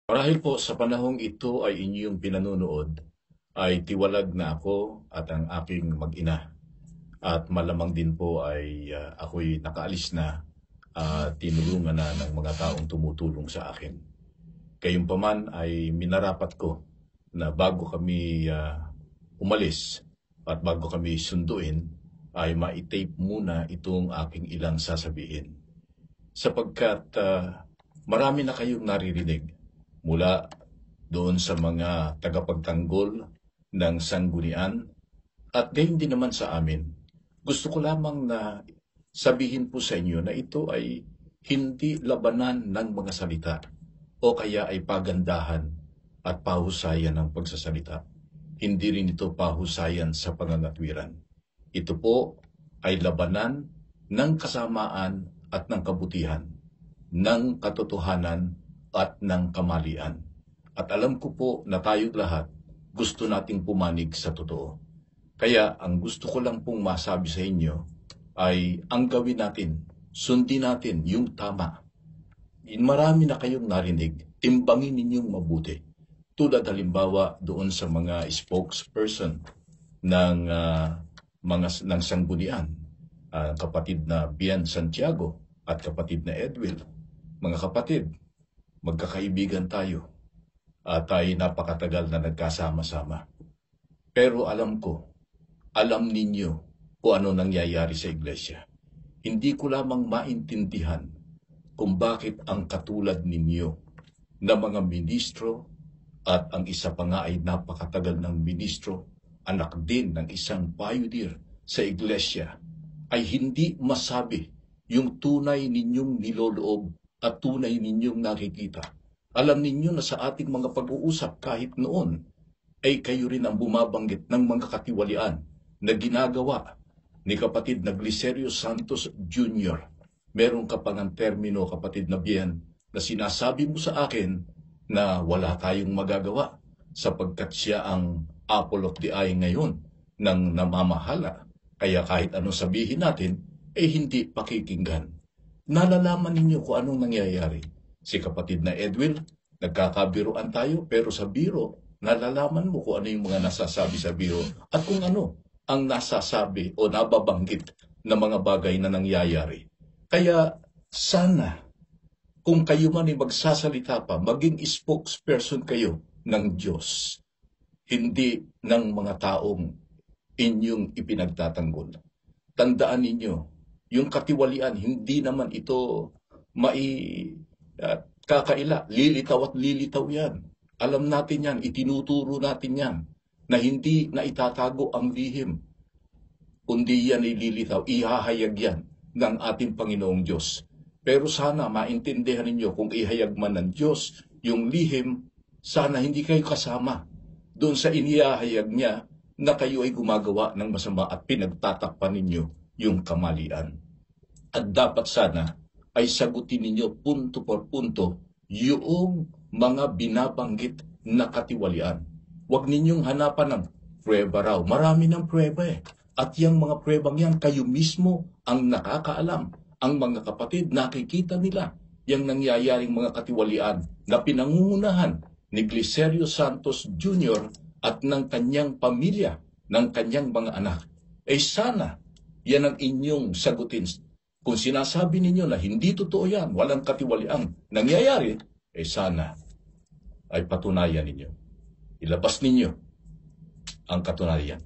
Marahil po sa panahong ito ay inyong pinanunood, ay tiwalag na ako at ang aking mag-ina. At malamang din po ay ako'y nakaalis na at tinulungan na ng mga taong tumutulong sa akin. Gayunpaman ay minarapat ko na bago kami umalis at bago kami sunduin, ay ma-tape muna itong aking ilang sasabihin. Sapagkat marami na kayong naririnig mula doon sa mga tagapagtanggol ng sanggunian at gayon din naman sa amin. Gusto ko lamang na sabihin po sa inyo na ito ay hindi labanan ng mga salita o kaya ay pagandahan at pahusayan ng pagsasalita. Hindi rin ito pahusayan sa pangangatwiran. Ito po ay labanan ng kasamaan at ng kabutihan, ng katotohanan at ng kamalian. At alam ko po na tayong lahat gusto nating pumanig sa totoo. Kaya ang gusto ko lang pong masabi sa inyo ay ang gawin natin, sundin natin yung tama. Marami na kayong narinig, timbangin ninyong mabuti. Tulad halimbawa doon sa mga spokesperson ng ng sanggunian, kapatid na Bian Santiago at kapatid na Edwil. Mga kapatid, magkakaibigan tayo at tayo napakatagal na nagkasama-sama. Pero alam ninyo kung ano nangyayari sa iglesia. Hindi ko lamang maintindihan kung bakit ang katulad ninyo na mga ministro at ang isa pa nga ay napakatagal ng ministro, anak din ng isang pioneer sa iglesia, ay hindi masabi yung tunay ninyong niloloob at tunay ninyong nakikita. Alam ninyo na sa ating mga pag-uusap kahit noon, ay kayo rin ang bumabanggit ng mga katiwalian na ginagawa ni kapatid na Glicerio Santos Jr. Meron ka pang ang termino, kapatid na Bien, na sinasabi mo sa akin na wala tayong magagawa sapagkat siya ang apple of the eye ngayon ng namamahala. Kaya kahit ano sabihin natin, ay hindi pakikinggan. Nalalaman ninyo kung anong nangyayari. Si kapatid na Edwin, nagkakabiroan tayo, pero sa biro, nalalaman mo kung ano yung mga nasasabi sa biro at kung ano ang nasasabi o nababanggit na mga bagay na nangyayari. Kaya sana, kung kayo man ay magsasalita pa, maging spokesperson kayo ng Diyos, hindi ng mga taong inyong ipinagtatanggol. Tandaan ninyo, yung katiwalian, hindi naman ito kakaila. Lilitaw at lilitaw yan. Alam natin yan, itinuturo natin yan, na hindi na itatago ang lihim. Kundi yan ay lilitaw, ihahayag yan ng ating Panginoong Diyos. Pero sana maintindihan ninyo kung ihayag man ng Diyos yung lihim, sana hindi kayo kasama doon sa inihahayag niya na kayo ay gumagawa ng masama at pinagtatakpan ninyo yung kamalian. At dapat sana ay sagutin ninyo punto por punto yung mga binabanggit na katiwalian. Huwag ninyong hanapan ng prueba raw. Marami ng prueba eh. At yung mga pruebang yan, kayo mismo ang nakakaalam. Ang mga kapatid, nakikita nila yung nangyayaring mga katiwalian na pinangungunahan ni Glicerio Santos Jr. at ng kanyang pamilya, ng kanyang mga anak. Eh sana, yan ang inyong sagutin. Kung sinasabi ninyo na hindi totoo yan, walang katiwaliang nangyayari, eh sana ay patunayan ninyo. Ilabas ninyo ang katunayan.